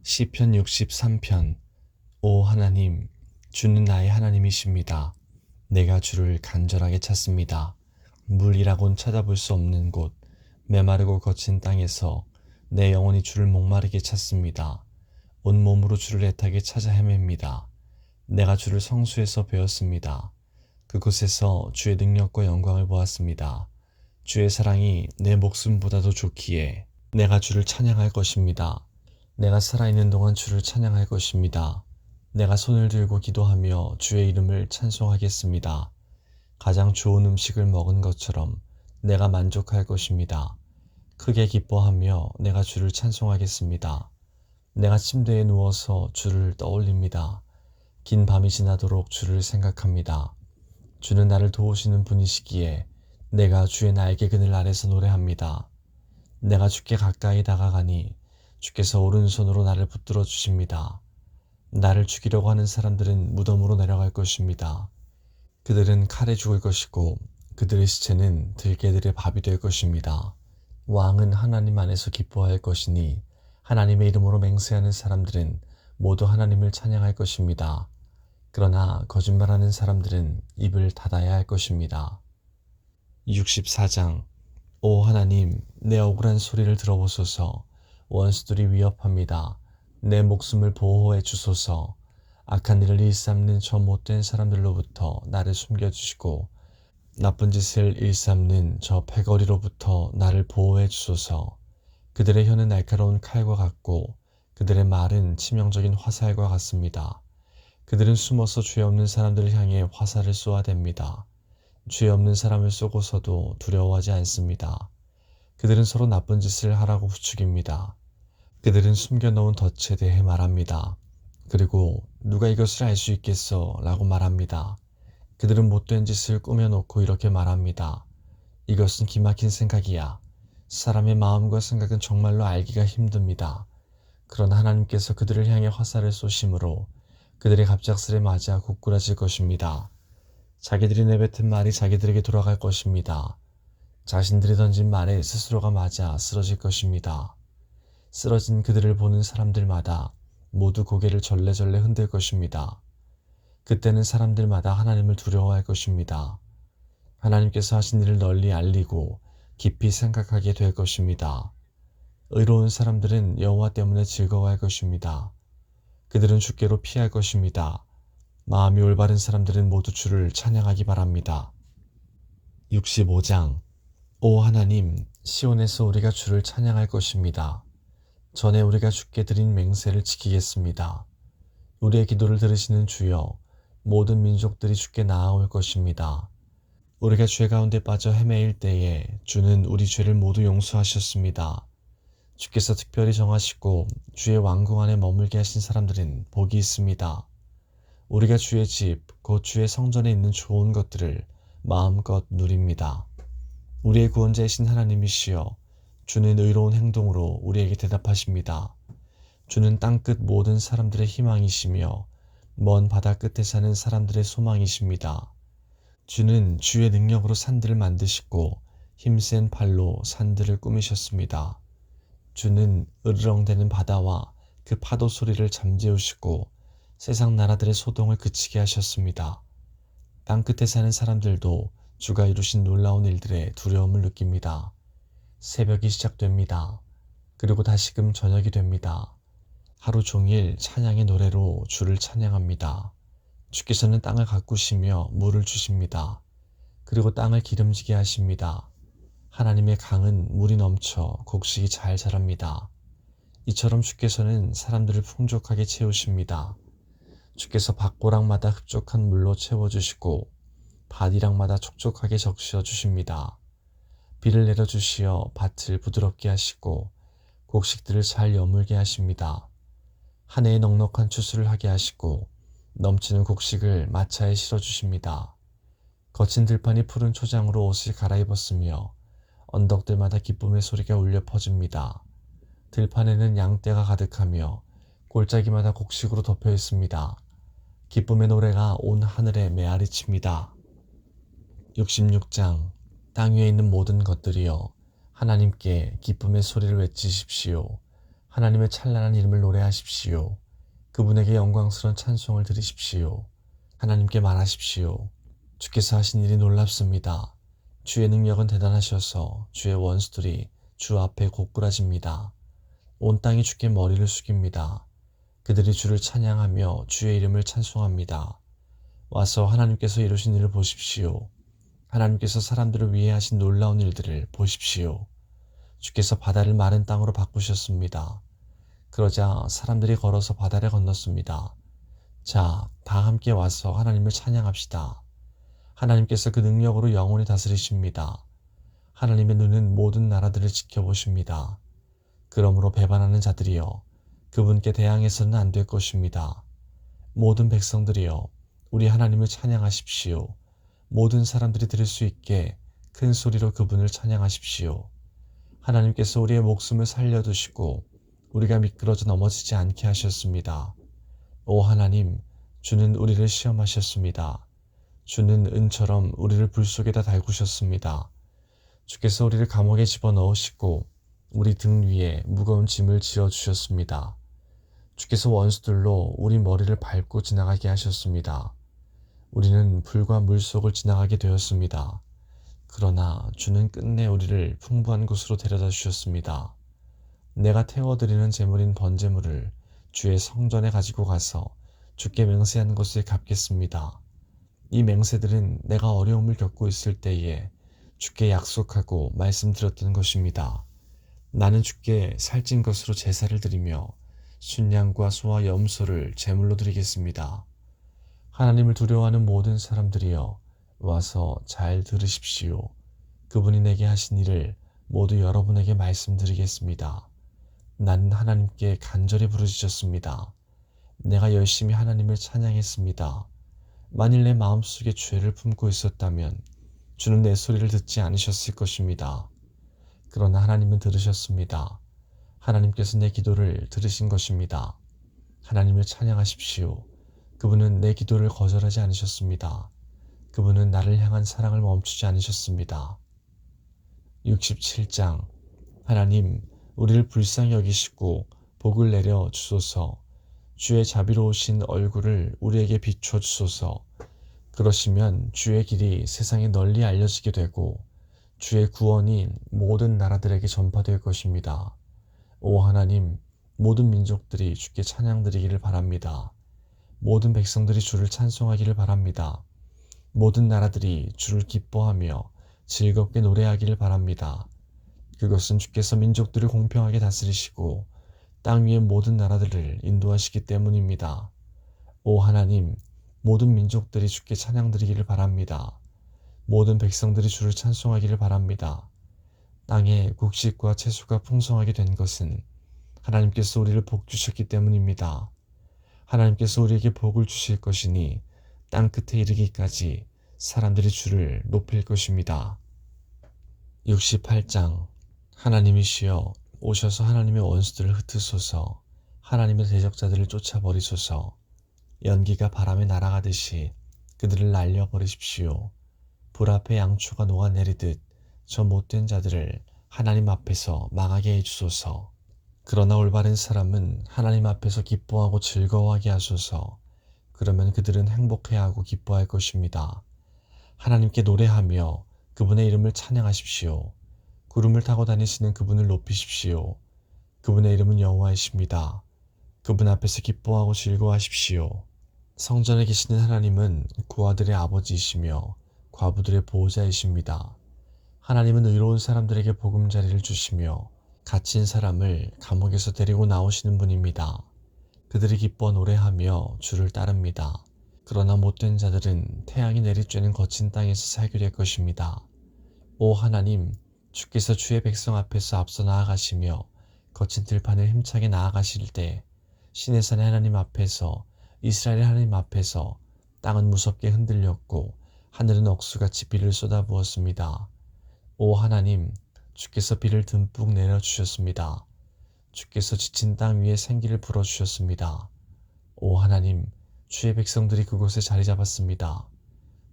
시편 63편. 오 하나님, 주는 나의 하나님이십니다. 내가 주를 간절하게 찾습니다. 물이라곤 찾아볼 수 없는 곳, 메마르고 거친 땅에서 내 영혼이 주를 목마르게 찾습니다. 온몸으로 주를 애타게 찾아 헤맵니다. 내가 주를 성수에서 배웠습니다. 그곳에서 주의 능력과 영광을 보았습니다. 주의 사랑이 내 목숨보다도 좋기에 내가 주를 찬양할 것입니다. 내가 살아있는 동안 주를 찬양할 것입니다. 내가 손을 들고 기도하며 주의 이름을 찬송하겠습니다. 가장 좋은 음식을 먹은 것처럼 내가 만족할 것입니다. 크게 기뻐하며 내가 주를 찬송하겠습니다. 내가 침대에 누워서 주를 떠올립니다. 긴 밤이 지나도록 주를 생각합니다. 주는 나를 도우시는 분이시기에 내가 주의 날개 그늘 아래서 노래합니다. 내가 주께 가까이 다가가니 주께서 오른손으로 나를 붙들어 주십니다. 나를 죽이려고 하는 사람들은 무덤으로 내려갈 것입니다. 그들은 칼에 죽을 것이고 그들의 시체는 들개들의 밥이 될 것입니다. 왕은 하나님 안에서 기뻐할 것이니 하나님의 이름으로 맹세하는 사람들은 모두 하나님을 찬양할 것입니다. 그러나 거짓말하는 사람들은 입을 닫아야 할 것입니다. 64장. 오 하나님, 내 억울한 소리를 들어보소서. 원수들이 위협합니다. 내 목숨을 보호해 주소서. 악한 일을 일삼는 저 못된 사람들로부터 나를 숨겨주시고 나쁜 짓을 일삼는 저 패거리로부터 나를 보호해 주소서. 그들의 혀는 날카로운 칼과 같고 그들의 말은 치명적인 화살과 같습니다. 그들은 숨어서 죄 없는 사람들을 향해 화살을 쏘아댑니다. 죄 없는 사람을 쏘고서도 두려워하지 않습니다. 그들은 서로 나쁜 짓을 하라고 부추깁니다. 그들은 숨겨놓은 덫에 대해 말합니다. 그리고 누가 이것을 알 수 있겠어? 라고 말합니다. 그들은 못된 짓을 꾸며놓고 이렇게 말합니다. 이것은 기막힌 생각이야. 사람의 마음과 생각은 정말로 알기가 힘듭니다. 그러나 하나님께서 그들을 향해 화살을 쏘심으로 그들의 갑작스레 맞아 고꾸라질 것입니다. 자기들이 내뱉은 말이 자기들에게 돌아갈 것입니다. 자신들이 던진 말에 스스로가 맞아 쓰러질 것입니다. 쓰러진 그들을 보는 사람들마다 모두 고개를 절레절레 흔들 것입니다. 그때는 사람들마다 하나님을 두려워할 것입니다. 하나님께서 하신 일을 널리 알리고 깊이 생각하게 될 것입니다. 의로운 사람들은 여호와 때문에 즐거워할 것입니다. 그들은 주께로 피할 것입니다. 마음이 올바른 사람들은 모두 주를 찬양하기 바랍니다. 65장. 오 하나님, 시온에서 우리가 주를 찬양할 것입니다. 전에 우리가 주께 드린 맹세를 지키겠습니다. 우리의 기도를 들으시는 주여, 모든 민족들이 주께 나아올 것입니다. 우리가 죄 가운데 빠져 헤매일 때에 주는 우리 죄를 모두 용서하셨습니다. 주께서 특별히 정하시고 주의 왕궁 안에 머물게 하신 사람들은 복이 있습니다. 우리가 주의 집, 곧 주의 성전에 있는 좋은 것들을 마음껏 누립니다. 우리의 구원자이신 하나님이시여, 주는 의로운 행동으로 우리에게 대답하십니다. 주는 땅끝 모든 사람들의 희망이시며 먼 바다 끝에 사는 사람들의 소망이십니다. 주는 주의 능력으로 산들을 만드시고 힘센 팔로 산들을 꾸미셨습니다. 주는 으르렁대는 바다와 그 파도 소리를 잠재우시고 세상 나라들의 소동을 그치게 하셨습니다. 땅끝에 사는 사람들도 주가 이루신 놀라운 일들에 두려움을 느낍니다. 새벽이 시작됩니다. 그리고 다시금 저녁이 됩니다. 하루 종일 찬양의 노래로 주를 찬양합니다. 주께서는 땅을 가꾸시며 물을 주십니다. 그리고 땅을 기름지게 하십니다. 하나님의 강은 물이 넘쳐 곡식이 잘 자랍니다. 이처럼 주께서는 사람들을 풍족하게 채우십니다. 주께서 밭고랑마다 흡족한 물로 채워주시고 밭이랑마다 촉촉하게 적셔 주십니다. 비를 내려주시어 밭을 부드럽게 하시고 곡식들을 잘 여물게 하십니다. 한 해에 넉넉한 추수를 하게 하시고 넘치는 곡식을 마차에 실어주십니다. 거친 들판이 푸른 초장으로 옷을 갈아입었으며 언덕들마다 기쁨의 소리가 울려 퍼집니다. 들판에는 양떼가 가득하며 골짜기마다 곡식으로 덮여 있습니다. 기쁨의 노래가 온 하늘에 메아리칩니다. 66장. 땅 위에 있는 모든 것들이여, 하나님께 기쁨의 소리를 외치십시오. 하나님의 찬란한 이름을 노래하십시오. 그분에게 영광스러운 찬송을 드리십시오. 하나님께 말하십시오. 주께서 하신 일이 놀랍습니다. 주의 능력은 대단하셔서 주의 원수들이 주 앞에 고꾸라집니다. 온 땅이 주께 머리를 숙입니다. 그들이 주를 찬양하며 주의 이름을 찬송합니다. 와서 하나님께서 이루신 일을 보십시오. 하나님께서 사람들을 위해 하신 놀라운 일들을 보십시오. 주께서 바다를 마른 땅으로 바꾸셨습니다. 그러자 사람들이 걸어서 바다를 건넜습니다. 자, 다 함께 와서 하나님을 찬양합시다. 하나님께서 그 능력으로 영원히 다스리십니다. 하나님의 눈은 모든 나라들을 지켜보십니다. 그러므로 배반하는 자들이여, 그분께 대항해서는 안 될 것입니다. 모든 백성들이여, 우리 하나님을 찬양하십시오. 모든 사람들이 들을 수 있게 큰 소리로 그분을 찬양하십시오. 하나님께서 우리의 목숨을 살려두시고 우리가 미끄러져 넘어지지 않게 하셨습니다. 오 하나님, 주는 우리를 시험하셨습니다. 주는 은처럼 우리를 불 속에다 달구셨습니다. 주께서 우리를 감옥에 집어넣으시고 우리 등 위에 무거운 짐을 지어주셨습니다. 주께서 원수들로 우리 머리를 밟고 지나가게 하셨습니다. 우리는 불과 물속을 지나가게 되었습니다. 그러나 주는 끝내 우리를 풍부한 곳으로 데려다 주셨습니다. 내가 태워드리는 제물인 번제물을 주의 성전에 가지고 가서 주께 맹세한 것을 갚겠습니다. 이 맹세들은 내가 어려움을 겪고 있을 때에 주께 약속하고 말씀드렸던 것입니다. 나는 주께 살찐 것으로 제사를 드리며 순양과 소와 염소를 제물로 드리겠습니다. 하나님을 두려워하는 모든 사람들이여, 와서 잘 들으십시오. 그분이 내게 하신 일을 모두 여러분에게 말씀드리겠습니다. 나는 하나님께 간절히 부르짖었습니다. 내가 열심히 하나님을 찬양했습니다. 만일 내 마음속에 죄를 품고 있었다면 주는 내 소리를 듣지 않으셨을 것입니다. 그러나 하나님은 들으셨습니다. 하나님께서 내 기도를 들으신 것입니다. 하나님을 찬양하십시오. 그분은 내 기도를 거절하지 않으셨습니다. 그분은 나를 향한 사랑을 멈추지 않으셨습니다. 67장. 하나님, 우리를 불쌍히 여기시고 복을 내려 주소서. 주의 자비로우신 얼굴을 우리에게 비춰 주소서. 그러시면 주의 길이 세상에 널리 알려지게 되고 주의 구원이 모든 나라들에게 전파될 것입니다. 오 하나님, 모든 민족들이 주께 찬양드리기를 바랍니다. 모든 백성들이 주를 찬송하기를 바랍니다. 모든 나라들이 주를 기뻐하며 즐겁게 노래하기를 바랍니다. 그것은 주께서 민족들을 공평하게 다스리시고 땅 위의 모든 나라들을 인도하시기 때문입니다. 오 하나님, 모든 민족들이 주께 찬양드리기를 바랍니다. 모든 백성들이 주를 찬송하기를 바랍니다. 땅에 곡식과 채소가 풍성하게 된 것은 하나님께서 우리를 복 주셨기 때문입니다. 하나님께서 우리에게 복을 주실 것이니 땅 끝에 이르기까지 사람들이 주를 높일 것입니다. 68장. 하나님이시여, 오셔서 하나님의 원수들을 흩으소서. 하나님의 대적자들을 쫓아버리소서. 연기가 바람에 날아가듯이 그들을 날려버리십시오. 불 앞에 양초가 녹아내리듯 저 못된 자들을 하나님 앞에서 망하게 해주소서. 그러나 올바른 사람은 하나님 앞에서 기뻐하고 즐거워하게 하소서. 그러면 그들은 행복해하고 기뻐할 것입니다. 하나님께 노래하며 그분의 이름을 찬양하십시오. 구름을 타고 다니시는 그분을 높이십시오. 그분의 이름은 여호와이십니다. 그분 앞에서 기뻐하고 즐거워하십시오. 성전에 계시는 하나님은 고아들의 아버지이시며 과부들의 보호자이십니다. 하나님은 의로운 사람들에게 보금자리를 주시며 갇힌 사람을 감옥에서 데리고 나오시는 분입니다. 그들이 기뻐 노래하며 주를 따릅니다. 그러나 못된 자들은 태양이 내리쬐는 거친 땅에서 살게 될 것입니다. 오 하나님, 주께서 주의 백성 앞에서 앞서 나아가시며 거친 들판을 힘차게 나아가실 때 신의 산의 하나님 앞에서, 이스라엘의 하나님 앞에서 땅은 무섭게 흔들렸고 하늘은 억수같이 비를 쏟아부었습니다. 오 하나님, 주께서 비를 듬뿍 내려주셨습니다. 주께서 지친 땅 위에 생기를 불어주셨습니다. 오 하나님, 주의 백성들이 그곳에 자리 잡았습니다.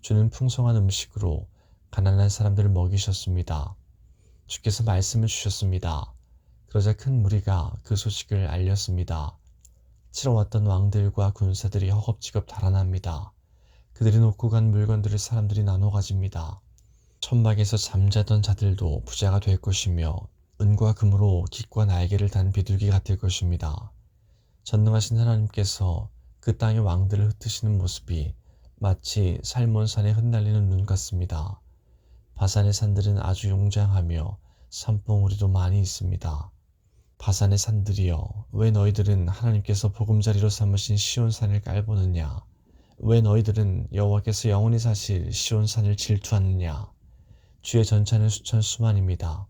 주는 풍성한 음식으로 가난한 사람들을 먹이셨습니다. 주께서 말씀을 주셨습니다. 그러자 큰 무리가 그 소식을 알렸습니다. 치러 왔던 왕들과 군사들이 허겁지겁 달아납니다. 그들이 놓고 간 물건들을 사람들이 나눠 가집니다. 천막에서 잠자던 자들도 부자가 될 것이며 은과 금으로 깃과 날개를 단 비둘기가 될 것입니다. 전능하신 하나님께서 그 땅의 왕들을 흩으시는 모습이 마치 살몬산에 흩날리는 눈 같습니다. 바산의 산들은 아주 용장하며 산봉우리도 많이 있습니다. 바산의 산들이여, 왜 너희들은 하나님께서 보금자리로 삼으신 시온산을 깔보느냐? 왜 너희들은 여호와께서 영원히 사실 시온산을 질투하느냐? 주의 전차는 수천 수만입니다.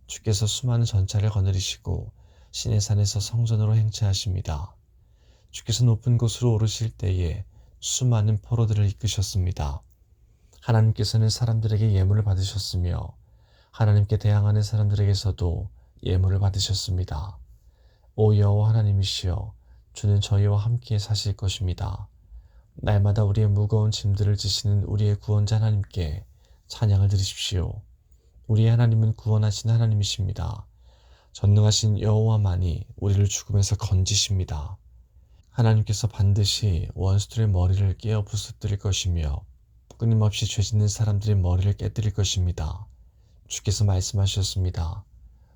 주께서 수많은 전차를 거느리시고 신의 산에서 성전으로 행차하십니다. 주께서 높은 곳으로 오르실 때에 수많은 포로들을 이끄셨습니다. 하나님께서는 사람들에게 예물을 받으셨으며 하나님께 대항하는 사람들에게서도 예물을 받으셨습니다. 오 여호와 하나님이시여, 주는 저희와 함께 사실 것입니다. 날마다 우리의 무거운 짐들을 지시는 우리의 구원자 하나님께 찬양을 드리십시오. 우리의 하나님은 구원하신 하나님이십니다. 전능하신 여호와만이 우리를 죽음에서 건지십니다. 하나님께서 반드시 원수들의 머리를 깨어 부수뜨릴 것이며 끊임없이 죄짓는 사람들의 머리를 깨뜨릴 것입니다. 주께서 말씀하셨습니다.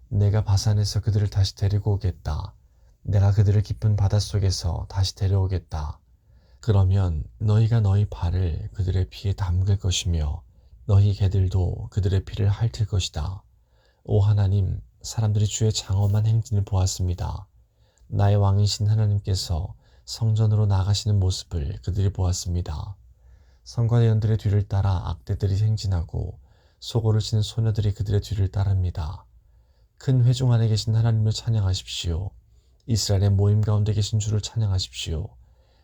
내가 바산에서 그들을 다시 데리고 오겠다. 내가 그들을 깊은 바닷속에서 다시 데려오겠다. 그러면 너희가 너희 발을 그들의 피에 담글 것이며 너희 개들도 그들의 피를 핥을 것이다. 오 하나님, 사람들이 주의 장엄한 행진을 보았습니다. 나의 왕이신 하나님께서 성전으로 나가시는 모습을 그들이 보았습니다. 성관대원들의 뒤를 따라 악대들이 행진하고 소고를 치는 소녀들이 그들의 뒤를 따릅니다. 큰 회중 안에 계신 하나님을 찬양하십시오. 이스라엘의 모임 가운데 계신 주를 찬양하십시오.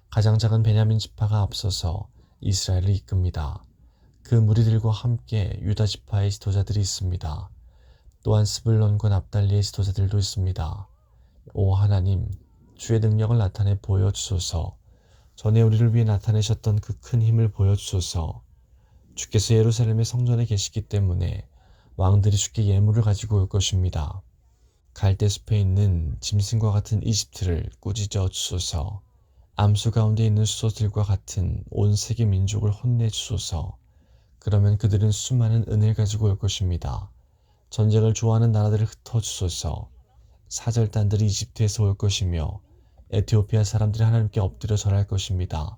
가장 작은 베냐민 지파가 앞서서 이스라엘을 이끕니다. 그 무리들과 함께 유다 지파의 지도자들이 있습니다. 또한 스불론과 납달리의 지도자들도 있습니다. 오 하나님, 주의 능력을 나타내 보여주소서. 전에 우리를 위해 나타내셨던 그 큰 힘을 보여주소서. 주께서 예루살렘의 성전에 계시기 때문에 왕들이 주께 예물을 가지고 올 것입니다. 갈대숲에 있는 짐승과 같은 이집트를 꾸짖어 주소서. 암수 가운데 있는 수소들과 같은 온 세계 민족을 혼내주소서. 그러면 그들은 수많은 은을 가지고 올 것입니다. 전쟁을 좋아하는 나라들을 흩어주소서. 사절단들이 이집트에서 올 것이며 에티오피아 사람들이 하나님께 엎드려 절할 것입니다.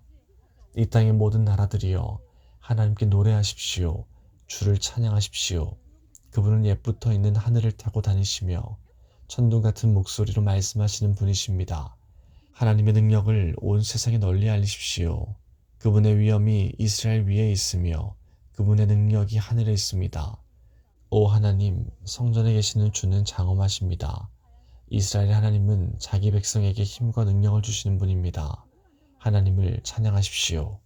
이 땅의 모든 나라들이여, 하나님께 노래하십시오. 주를 찬양하십시오. 그분은 옛부터 있는 하늘을 타고 다니시며 천둥 같은 목소리로 말씀하시는 분이십니다. 하나님의 능력을 온 세상에 널리 알리십시오. 그분의 위엄이 이스라엘 위에 있으며 그분의 능력이 하늘에 있습니다. 오 하나님, 성전에 계시는 주는 장엄하십니다. 이스라엘의 하나님은 자기 백성에게 힘과 능력을 주시는 분입니다. 하나님을 찬양하십시오.